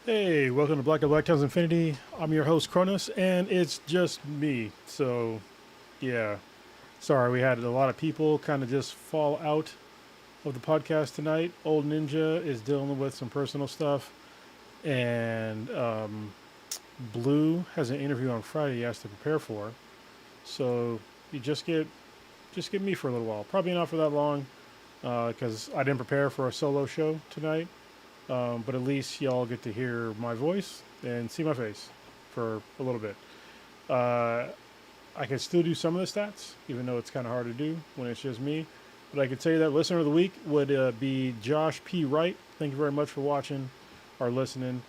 Hey, welcome to Black Times Infinity. I'm your host Cronus, and it's just me. So, yeah, sorry we had a lot of people kind of just fall out of the podcast tonight. Old Ninja is dealing with some personal stuff, and Blue has an interview on Friday he has to prepare for. So you just get me for a little while. Probably not for that long, because I didn't prepare for a solo show tonight. But at least y'all get to hear my voice and see my face for a little bit. Uh, I can still do some of the stats, even though it's kind of hard to do when it's just me. But I can tell you that listener of the week would be Josh P. Wright. Thank you very much for watching or listening.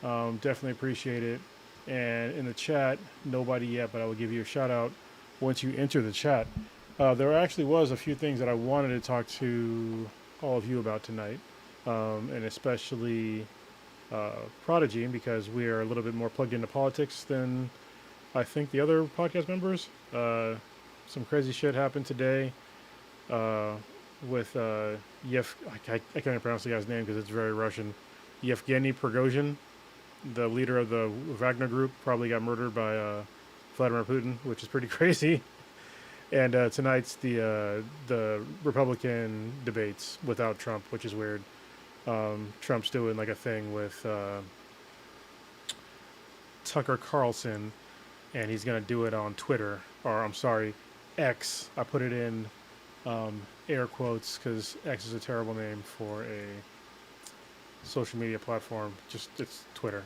Definitely appreciate it. And in the chat, nobody yet, but I will give you a shout out once you enter the chat. There actually was a few things that I wanted to talk to all of you about tonight, and especially Prodigy, because we are a little bit more plugged into politics than I think the other podcast members. Some crazy shit happened today with I can't even pronounce the guy's name because it's very Russian. Yevgeny Prigozhin, the leader of the Wagner Group, probably got murdered by Vladimir Putin, which is pretty crazy. And tonight's the Republican debates without Trump, which is weird. Trump's doing like a thing with Tucker Carlson, and he's gonna do it on Twitter, or I'm sorry, X. I put it in air quotes because X is a terrible name for a social media platform. Just it's Twitter.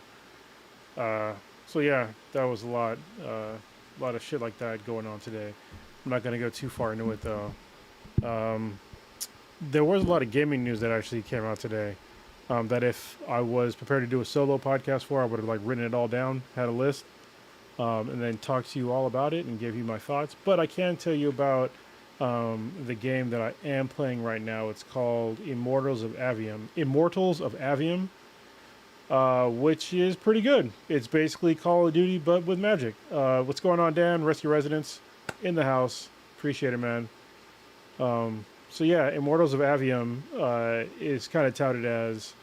So yeah, that was a lot of shit like that going on today. I'm not gonna go too far into it though. Um, there was a lot of gaming news that actually came out today. That if I was prepared to do a solo podcast for, I would have like written it all down, had a list, and then talk to you all about it and give you my thoughts. But I can tell you about the game that I am playing right now. It's called Immortals of Avium. Which is pretty good. It's basically Call of Duty, but with magic. What's going on, Dan? Rescue residents in the house. Appreciate it, man. So yeah, Immortals of Avium is kind of touted as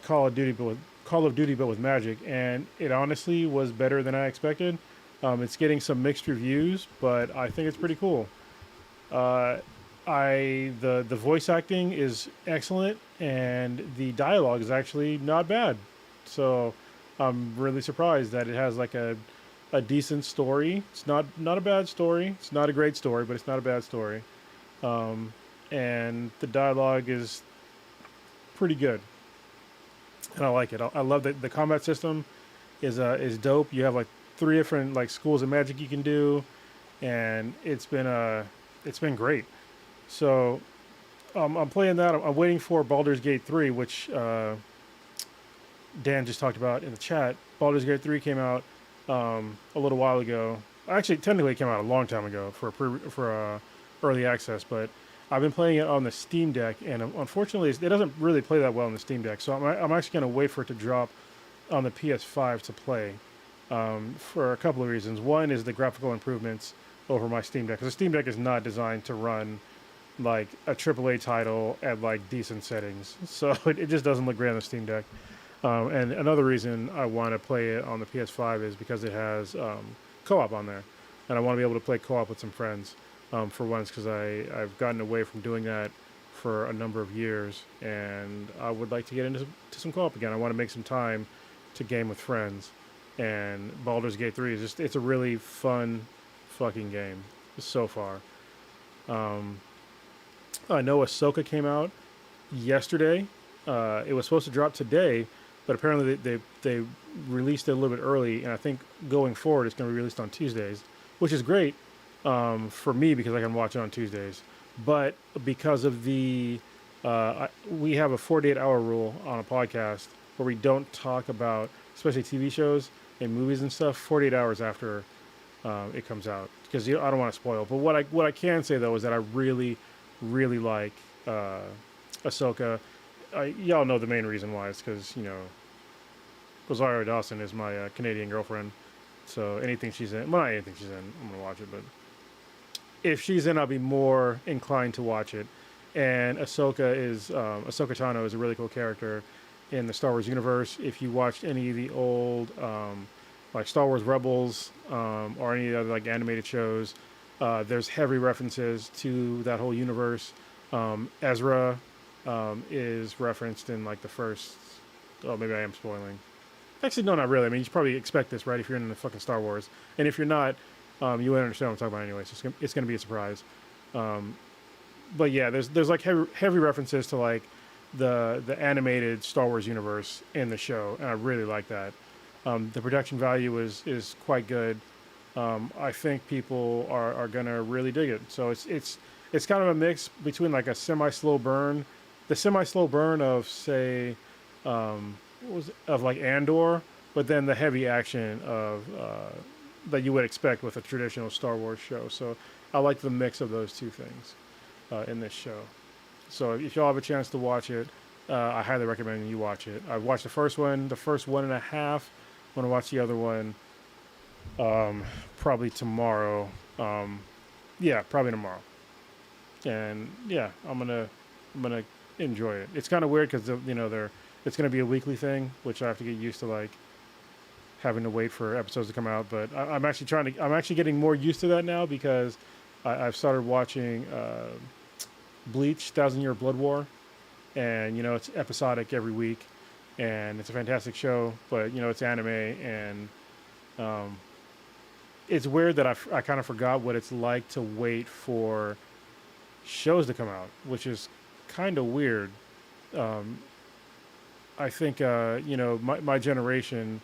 Call of Duty, but with magic, and it honestly was better than I expected. It's getting some mixed reviews, but I think it's pretty cool. Uh, the voice acting is excellent, and the dialogue is actually not bad. So I'm really surprised that it has like a decent story. It's not a bad story. It's not a great story, but it's not a bad story. And the dialogue is pretty good, and I like it. I love that the combat system is dope. You have like three different like schools of magic you can do, and it's been great. So I'm playing that. I'm waiting for Baldur's Gate 3, which Dan just talked about in the chat. Baldur's Gate 3 came out a little while ago. Actually, technically, it came out a long time ago for early access, but I've been playing it on the Steam Deck, and unfortunately, it doesn't really play that well on the Steam Deck. So I'm actually going to wait for it to drop on the PS5 to play for a couple of reasons. One is the graphical improvements over my Steam Deck, because the Steam Deck is not designed to run like a AAA title at like decent settings, so it just doesn't look great on the Steam Deck. And another reason I want to play it on the PS5 is because it has co-op on there, and I want to be able to play co-op with some friends for once, because I've gotten away from doing that for a number of years, and I would like to get into some co-op again. I want to make some time to game with friends, and Baldur's Gate 3 is just, it's a really fun fucking game so far. I know Ahsoka came out yesterday. It was supposed to drop today, but apparently they released it a little bit early, and I think going forward it's going to be released on Tuesdays, which is great for me because I can watch it on Tuesdays. But because of we have a 48-hour rule on a podcast where we don't talk about, especially TV shows and movies and stuff, 48 hours after it comes out, because I don't want to spoil. But what I can say though is that I really like Ahsoka. Y'all know the main reason why. It's because Rosario Dawson is my Canadian girlfriend. So anything she's in, well, not anything she's in, I'm gonna watch it. But if she's in, I'll be more inclined to watch it. And Ahsoka Tano is a really cool character, in the Star Wars universe. If you watched any of the old like Star Wars Rebels or any other like animated shows, there's heavy references to that whole universe. Ezra is referenced in like the first. Oh, maybe I am spoiling. Actually, no, not really. I mean, you should probably expect this, right? If you're into fucking Star Wars, and if you're not, you wouldn't understand what I'm talking about anyway. So it's gonna be a surprise. But yeah, there's like heavy references to like the animated Star Wars universe in the show, and I really like that. The production value is quite good. I think people are gonna really dig it. So it's kind of a mix between like a semi-slow burn, the semi-slow burn of say, what was it? Of like Andor, but then the heavy action of that you would expect with a traditional Star Wars show. So I like the mix of those two things in this show. So if y'all have a chance to watch it, I highly recommend you watch it. I watched the first one and a half. I'm gonna watch the other one probably tomorrow. Yeah, probably tomorrow. And yeah, I'm gonna enjoy it. It's kind of weird because it's gonna be a weekly thing, which I have to get used to, like having to wait for episodes to come out. But I'm actually getting more used to that now because I've started watching Bleach, Thousand Year Blood War, and it's episodic every week, and it's a fantastic show. But it's anime, and it's weird that I kind of forgot what it's like to wait for shows to come out, which is kind of weird. I think my generation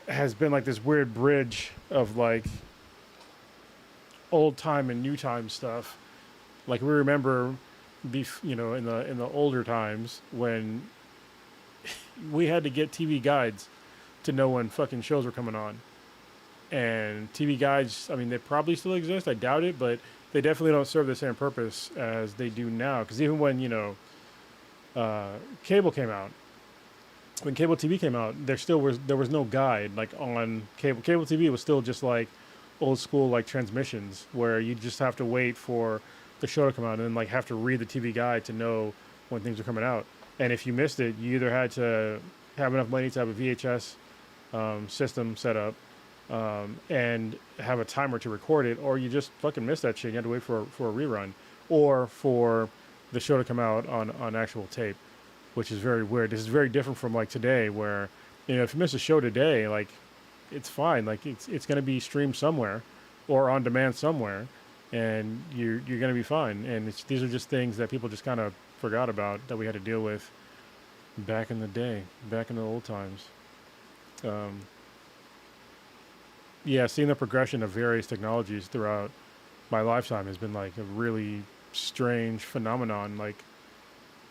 has been like this weird bridge of like old time and new time stuff. Like we remember, in the older times when we had to get TV guides to know when fucking shows were coming on. And TV guides, I mean, they probably still exist. I doubt it, but they definitely don't serve the same purpose as they do now. Because even when cable came out, when cable TV came out, there was no guide like on cable. Cable TV was still just like old school like transmissions where you just have to wait for the show to come out and then like have to read the TV guide to know when things are coming out. And if you missed it, you either had to have enough money to have a VHS system set up and have a timer to record it, or you just fucking missed that shit. You had to wait for a rerun or for the show to come out on actual tape, which is very weird. This is very different from like today, where if you miss a show today, like it's fine. Like it's going to be streamed somewhere or on demand somewhere, and you're going to be fine. And these are just things that people just kind of forgot about that we had to deal with back in the day, back in the old times. Yeah, seeing the progression of various technologies throughout my lifetime has been like a really strange phenomenon. Like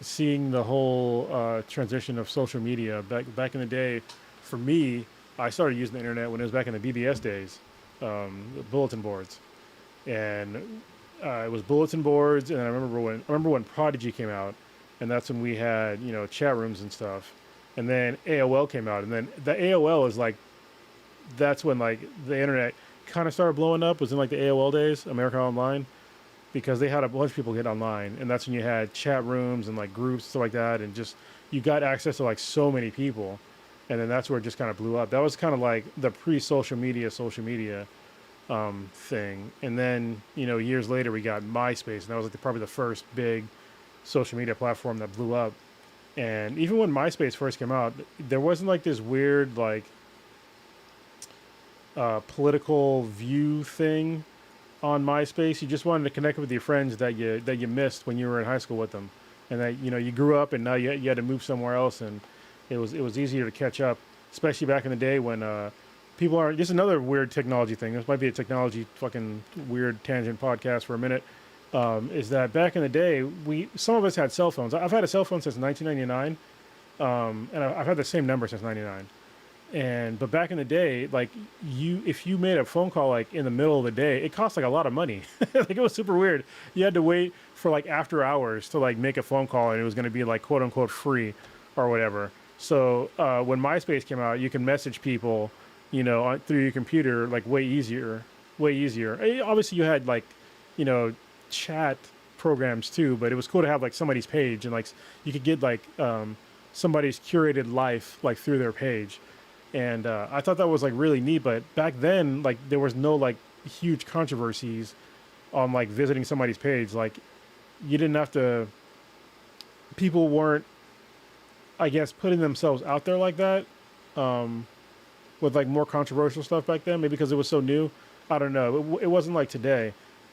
seeing the whole transition of social media back in the day. For me, I started using the internet when it was back in the BBS days, the bulletin boards, and it was bulletin boards. And I remember when Prodigy came out, and that's when we had chat rooms and stuff. And then AOL came out, and then the AOL is like, that's when like the internet kind of started blowing up. Was in like the AOL days, America Online, because they had a bunch of people get online, and that's when you had chat rooms and like groups stuff like that, and just you got access to like so many people, and then that's where it just kind of blew up. That was kind of like the pre-social media thing. And then years later we got MySpace, and that was like probably the first big social media platform that blew up. And even when MySpace first came out, there wasn't like this weird like political view thing on MySpace. You just wanted to connect with your friends that you missed when you were in high school with them, and that you grew up and now you had to move somewhere else, and it was easier to catch up, especially back in the day when people aren't. Just another weird technology thing. This might be a technology fucking weird tangent podcast for a minute. Is that back in the day some of us had cell phones. I've had a cell phone since 1999, and I've had the same number since '99. But back in the day, like if you made a phone call like in the middle of the day, it cost like a lot of money. Like it was super weird. You had to wait for like after hours to like make a phone call, and it was going to be like quote unquote free or whatever. So when MySpace came out, you can message people, through your computer like way easier. Obviously, you had like, chat programs too, but it was cool to have like somebody's page, and like you could get like somebody's curated life like through their page, and I thought that was like really neat. But back then, like there was no like huge controversies on like visiting somebody's page. Like you didn't have to. People weren't, I guess, putting themselves out there like that. Um, with like more controversial stuff back then, maybe because it was so new. I don't know. It wasn't like today,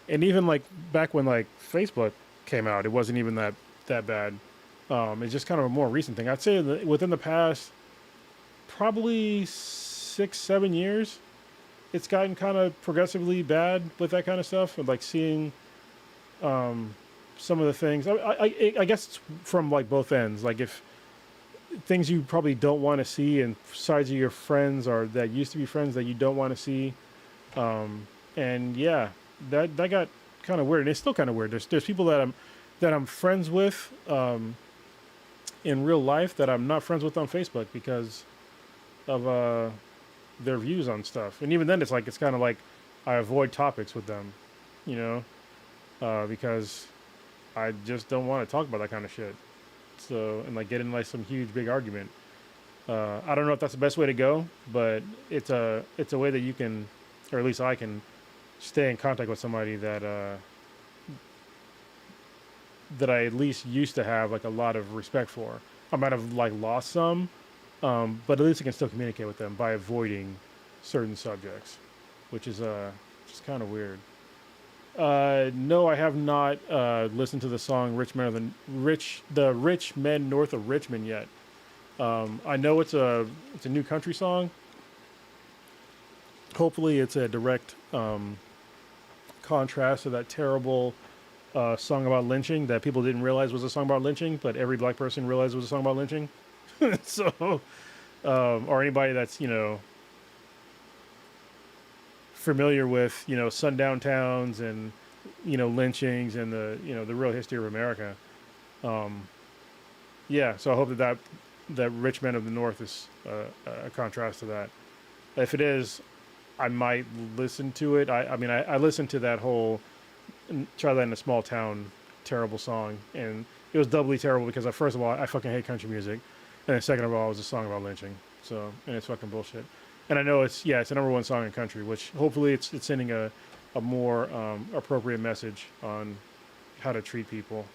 and even like back when like Facebook came out, it wasn't even that bad. It's just kind of a more recent thing. I'd say that within the past probably 6 7 years, it's gotten kind of progressively bad with that kind of stuff, and like seeing um, some of the things. I guess it's from like both ends. Like if things you probably don't want to see, and sides of your friends or that used to be friends that you don't want to see. And yeah, that got kind of weird, and it's still kind of weird. There's people that I'm friends with in real life that I'm not friends with on Facebook because of their views on stuff. And even then, it's kind of like I avoid topics with them, you know, because I just don't want to talk about that kind of shit. So and like get in like some huge big argument. I don't know if that's the best way to go, but it's a way that you can, or at least I can, stay in contact with somebody that I at least used to have like a lot of respect for. I might have like lost some, but at least I can still communicate with them by avoiding certain subjects, which is just kind of weird. No, I have not listened to the song The Rich Men North of Richmond" yet. I know it's a new country song. Hopefully, it's a direct contrast to that terrible song about lynching that people didn't realize was a song about lynching, but every black person realized was a song about lynching. So, or anybody that's familiar with sundown towns and lynchings and the real history of America. Um, yeah, so I hope that Rich Men of the North is a contrast to that. If it is, I might listen to it. I mean, I listened to that whole "Try That in a Small Town" terrible song, and it was doubly terrible because first of all, I fucking hate country music, and then second of all, it was a song about lynching. So, and it's fucking bullshit. And I know it's a number one song in country, which hopefully it's sending a more appropriate message on how to treat people,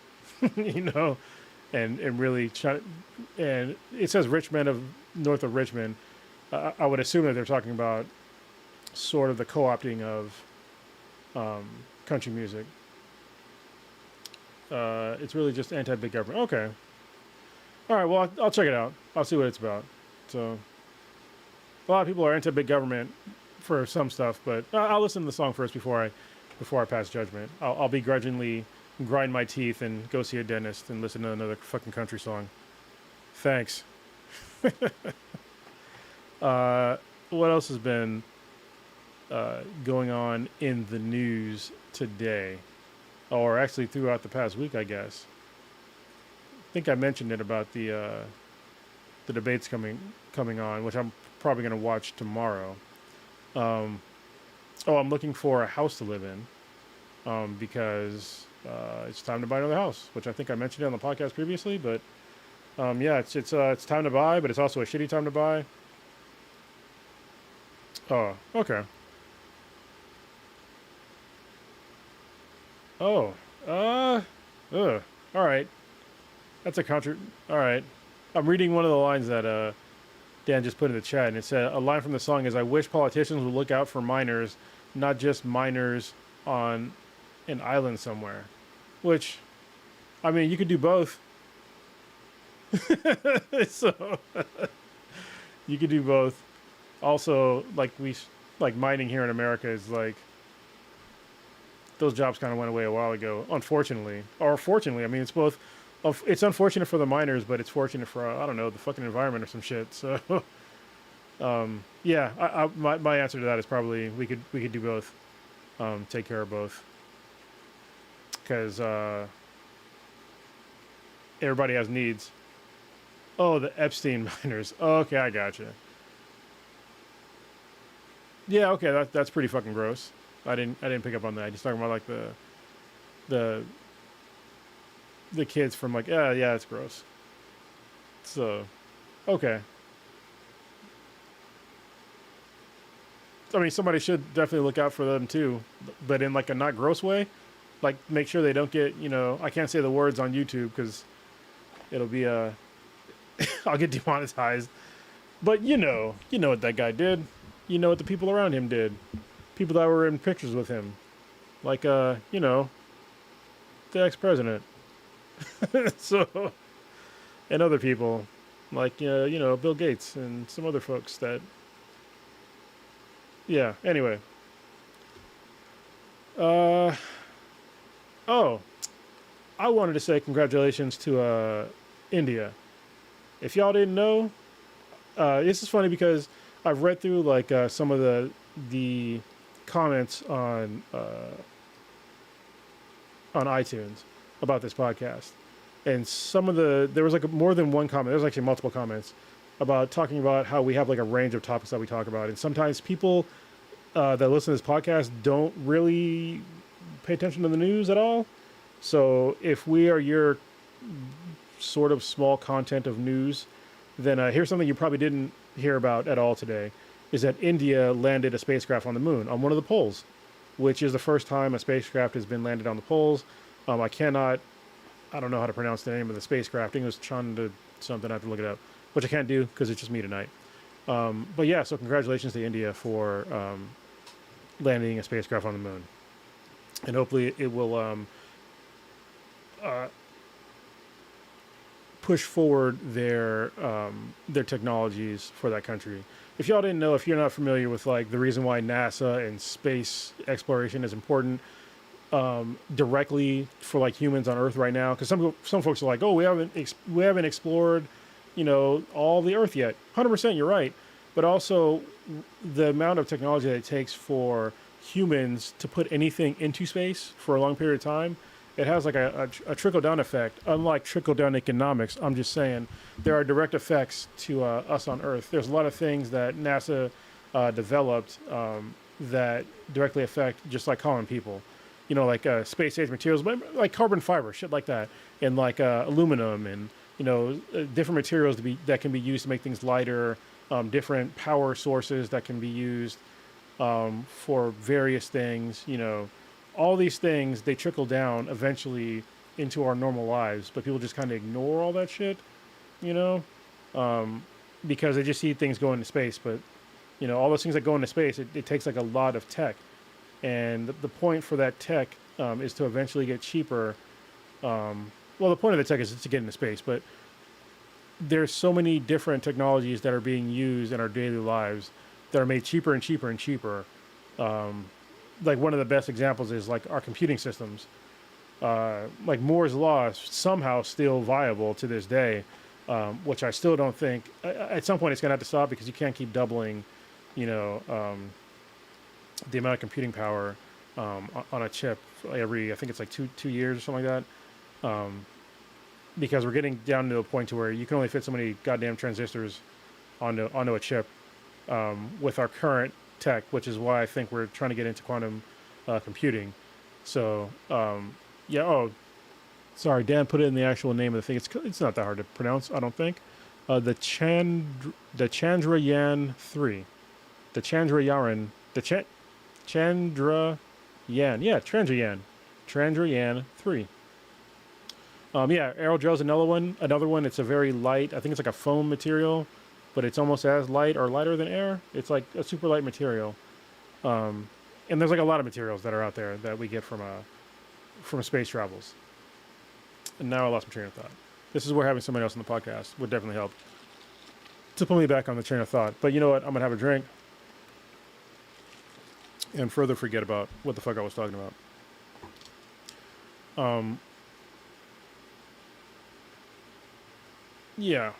you know, and really try. And it says "Rich Men of North of Richmond." I would assume that they're talking about sort of the co-opting of country music. It's really just anti-big government. Okay. All right. Well, I'll check it out. I'll see what it's about. So, a lot of people are anti-big government for some stuff, but I'll listen to the song first before I pass judgment. I'll begrudgingly grind my teeth and go see a dentist and listen to another fucking country song. Thanks. What else has been going on in the news today, or actually throughout the past week? I guess. I think I mentioned it about the debates coming on, which I'm probably going to watch tomorrow. Um, I'm looking for a house to live in because it's time to buy another house, which I think I mentioned it on the podcast previously. But yeah, it's time to buy, but it's also a shitty time to buy. Oh, okay. Oh, ugh. All right. That's a contra. All right. I'm reading one of the lines that Dan just put in the chat, and it said a line from the song is, "I wish politicians would look out for minors, not just minors on an island somewhere." Which, I mean, you could do both. So you could do both. Also, like mining here in America is like those jobs kind of went away a while ago, unfortunately, or fortunately. I mean, it's both. It's unfortunate for the miners, but it's fortunate for I don't know, the fucking environment or some shit. So, yeah, my answer to that is probably we could do both, take care of both, because everybody has needs. Oh, the Epstein miners. Okay, I gotcha. Yeah, okay, that's pretty fucking gross. I didn't pick up on that. Just talking about like the kids from like, yeah, it's gross. So, okay. I mean, somebody should definitely look out for them too, but in like a not gross way. Like, make sure they don't get, I can't say the words on YouTube because it'll be I'll get demonetized. But you know what that guy did. You know what the people around him did. People that were in pictures with him, like the ex-president. So, and other people, like Bill Gates and some other folks that. Yeah. Anyway. Uh. Oh, I wanted to say congratulations to India. If y'all didn't know, this is funny because I've read through like some of the comments on iTunes about this podcast, and there was like more than one comment. There was actually multiple comments about talking about how we have like a range of topics that we talk about, and sometimes people that listen to this podcast don't really pay attention to the news at all. So if we are your sort of small content of news, then here's something you probably didn't hear about at all today, is that India landed a spacecraft on the moon, on one of the poles, which is the first time a spacecraft has been landed on the poles. I don't know how to pronounce the name of the spacecraft. I think it was Chanda something. I have to look it up, which I can't do because it's just me tonight. But yeah, so congratulations to India for landing a spacecraft on the moon. And hopefully it will push forward their technologies for that country. If y'all didn't know, if you're not familiar with like the reason why NASA and space exploration is important directly for like humans on Earth right now, because some folks are like, oh, we haven't explored all the Earth yet. 100%, you're right, but also the amount of technology that it takes for humans to put anything into space for a long period of time, it has like a trickle-down effect. Unlike trickle-down economics, I'm just saying there are direct effects to us on Earth. There's a lot of things that NASA developed that directly affect just like common people. Like space-age materials, like carbon fiber, shit like that, and like aluminum, and different materials that can be used to make things lighter, different power sources that can be used for various things. All these things, they trickle down eventually into our normal lives, but people just kind of ignore all that shit, because they just see things go into space. But all those things that go into space, it takes like a lot of tech, and the point for that tech is to eventually get cheaper. Well, the point of the tech is to get into space, but there's so many different technologies that are being used in our daily lives that are made cheaper and cheaper and cheaper. Like one of the best examples is like our computing systems. Like Moore's law is somehow still viable to this day, which I still don't think. At some point, it's going to have to stop because you can't keep doubling, the amount of computing power on a chip every. I think it's like two years or something like that. Because we're getting down to a point to where you can only fit so many goddamn transistors onto a chip with our current tech, which is why I think we're trying to get into quantum computing. So yeah. Oh, sorry, Dan put it in the actual name of the thing. It's not that hard to pronounce, I don't think. The Chandrayaan 3, the Chandrayaan, Chandrayaan, yeah, Chandrayaan 3. Yeah, aerogel is another one. It's a very light. I think it's like a foam material, but it's almost as light or lighter than air. It's like a super light material. And there's like a lot of materials that are out there that we get from space travels. And now I lost my train of thought. This is where having somebody else on the podcast would definitely help to put me back on the train of thought. But you know what? I'm gonna have a drink and further forget about what the fuck I was talking about. Yeah.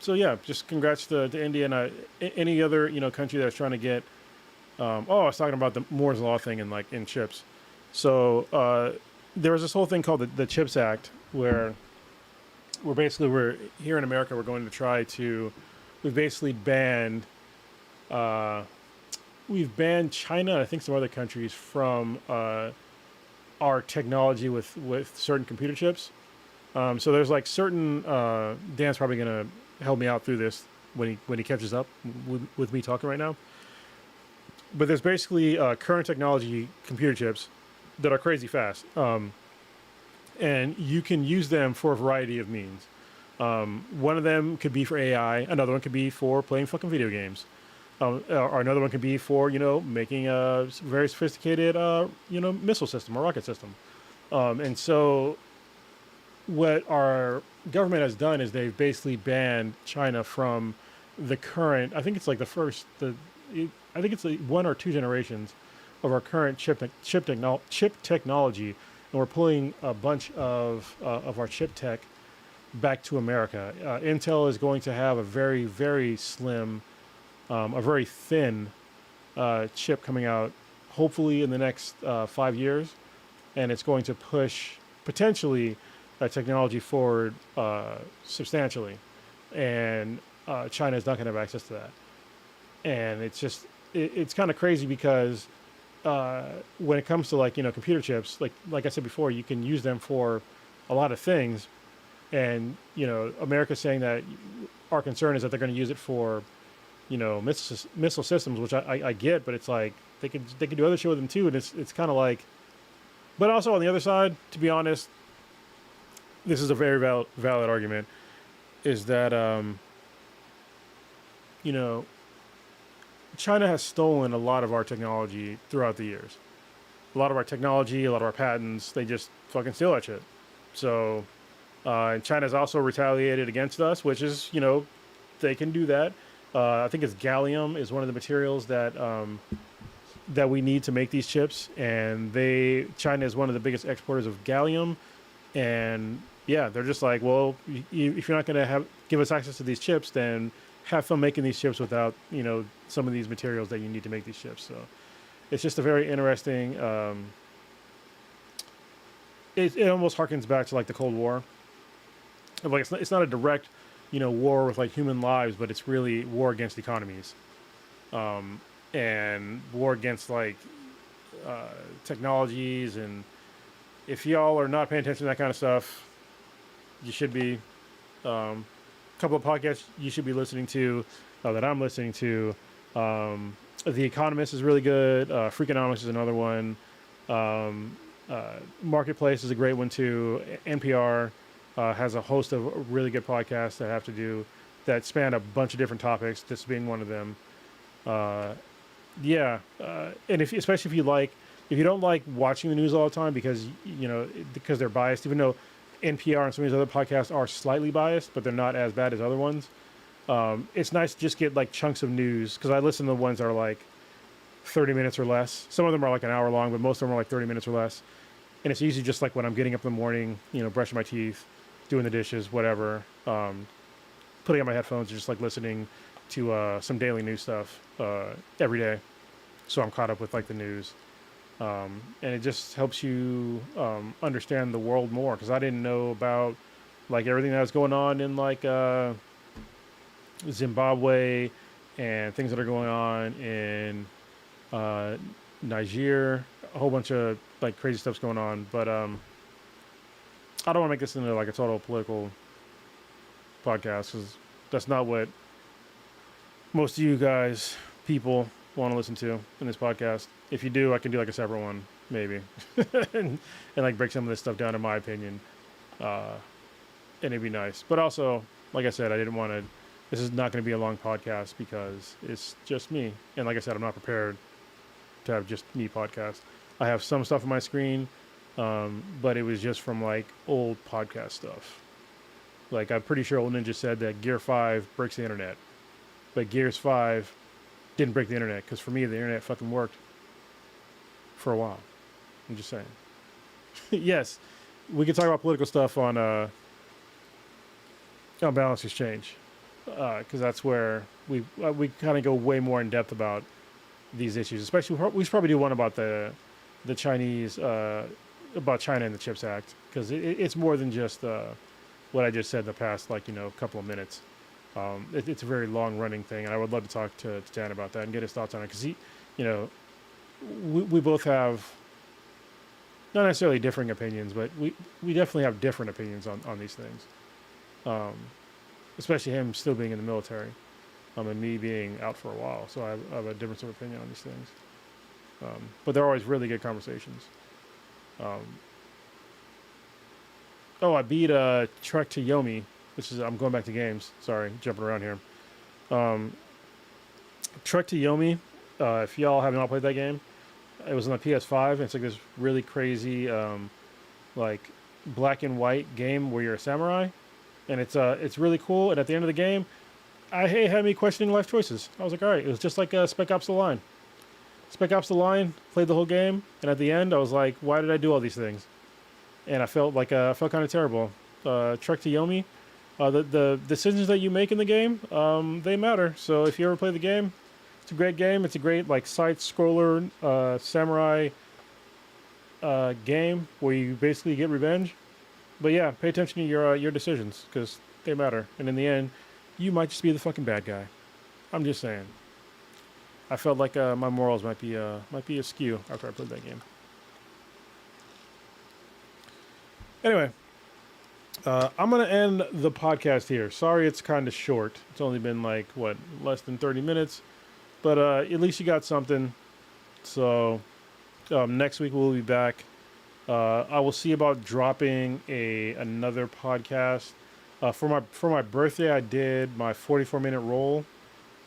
So yeah, just congrats to India and any other country that's trying to get. I was talking about the Moore's law thing in chips. So there was this whole thing called the Chips Act, where we're here in America. We're going to try to. We've basically banned. We've banned China and I think some other countries from our technology with certain computer chips. So there's like certain Dan's probably gonna help me out through this when he catches up with me talking right now. But there's basically current technology computer chips that are crazy fast, and you can use them for a variety of means. One of them could be for AI. Another one could be for playing fucking video games. Or another one could be for making a very sophisticated missile system or rocket system. And so what our government has done is they've basically banned China from the current. I think it's like I think it's like one or two generations of our current chip technology, and we're pulling a bunch of our chip tech back to America. Intel is going to have a very, very slim, a very thin chip coming out, hopefully in the next 5 years, and it's going to push potentially technology forward substantially, and China is not going to have access to that. And it's kind of crazy because when it comes to computer chips, like I said before, you can use them for a lot of things. And America's saying that our concern is that they're going to use it for missile systems, which I get, but it's like they could do other shit with them too. And it's kind of like, but also on the other side, to be honest, this is a very valid argument, is that China has stolen a lot of our technology throughout the years. A lot of our technology, a lot of our patents, they just fucking steal that shit. So, and China's also retaliated against us, which is, they can do that. I think it's gallium is one of the materials that that we need to make these chips, and China is one of the biggest exporters of gallium, and yeah, they're just like, well, if you're not going to give us access to these chips, then have fun making these chips without some of these materials that you need to make these chips. So it's just a very interesting. It almost harkens back to like the Cold War. Like it's not a direct war with like human lives, but it's really war against economies, and war against like technologies. And if y'all are not paying attention to that kind of stuff, you should be. Couple of podcasts you should be listening to that I'm listening to. The Economist is really good. Freakonomics is another one. Marketplace is a great one too. NPR has a host of really good podcasts that span a bunch of different topics, this being one of them. And especially if you don't like watching the news all the time because they're biased, even though NPR and some of these other podcasts are slightly biased, but they're not as bad as other ones. It's nice to just get like chunks of news, because I listen to the ones that are like 30 minutes or less. Some of them are like an hour long, but most of them are like 30 minutes or less. And it's usually just like when I'm getting up in the morning, brushing my teeth, doing the dishes, whatever, putting on my headphones, just like listening to some daily news stuff every day. So I'm caught up with like the news. And it just helps you understand the world more, because I didn't know about like everything that was going on in like Zimbabwe and things that are going on in Niger. A whole bunch of like crazy stuff's going on, but I don't want to make this into like a total political podcast, because that's not what most of you guys people want to listen to in this podcast. If you do, I can do like a separate one maybe and like break some of this stuff down in my opinion, and it'd be nice. But also, like I said, this is not going to be a long podcast because it's just me, and like I said, I'm not prepared to have just me podcast. I have some stuff on my screen, but it was just from like old podcast stuff. Like I'm pretty sure Old Ninja said that Gear 5 breaks the internet, but Gears 5 didn't break the internet, because for me the internet fucking worked for a while. I'm just saying. Yes, we can talk about political stuff on Balance Exchange, because that's where we kind of go way more in depth about these issues. Especially we should probably do one about the Chinese about China and the Chips Act, because it's more than just what I just said in the past couple of minutes. It's a very long running thing, and I would love to talk to Dan about that and get his thoughts on it, because we both have not necessarily differing opinions, but we definitely have different opinions on these things. Um, Especially him still being in the military, and me being out for a while, so I have a difference of opinion on these things. But they're always really good conversations. Um, oh, I beat Trek to Yomi. I'm going back to games. Sorry, jumping around here. Um, Trek to Yomi. If y'all have not played that game, it was on the PS5. It's like this really crazy, like black and white game where you're a samurai, and it's really cool. And at the end of the game, it had me questioning life choices. I was like, all right, it was just like Spec Ops: The Line. Spec Ops: The Line. Played the whole game, and at the end, I was like, why did I do all these things? And I felt kind of terrible. Trek to Yomi. The decisions that you make in the game, they matter. So if you ever play the game, it's a great game. It's a great like side scroller samurai game where you basically get revenge. But yeah, pay attention to your decisions because they matter. And in the end, you might just be the fucking bad guy. I'm just saying. I felt like my morals might be askew after I played that game. Anyway, I'm gonna end the podcast here. Sorry, it's kind of short. It's only been like less than 30 minutes, but at least you got something. So next week we'll be back. I will see about dropping another podcast. For my birthday, I did my 44-minute roll,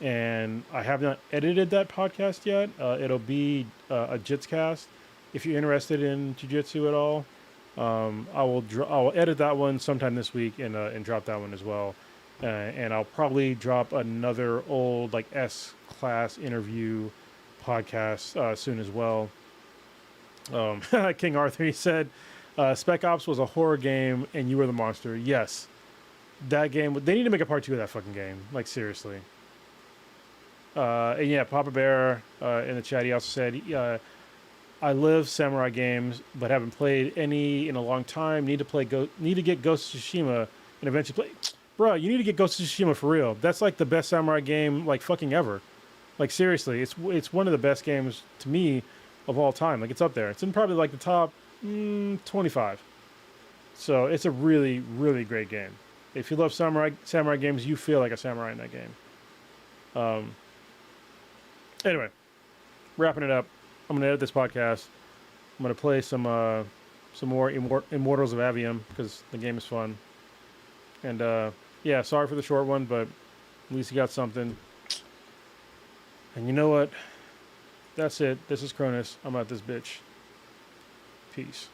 and I have not edited that podcast yet. It'll be a Jitscast. If you're interested in jiu-jitsu at all, I will edit that one sometime this week and drop that one as well. And I'll probably drop another old like S-class interview podcast soon as well. King Arthur, he said, Spec Ops was a horror game and you were the monster. Yes. That game, they need to make a part 2 of that fucking game. Like, seriously. And yeah, Papa Bear in the chat, he also said, I live samurai games, but haven't played any in a long time. Need to get Ghost of Tsushima and eventually play. Bruh, you need to get Ghost of Tsushima for real. That's like the best samurai game, like, fucking ever. Like, seriously, it's one of the best games to me of all time. Like, it's up there. It's in probably like the top 25. So it's a really, really great game. If you love samurai games, you feel like a samurai in that game. Anyway, wrapping it up. I'm gonna edit this podcast. I'm gonna play some more Immortals of Avium because the game is fun. And yeah, sorry for the short one, but at least you got something. And you know what? That's it. This is Cronus. I'm out this bitch. Peace.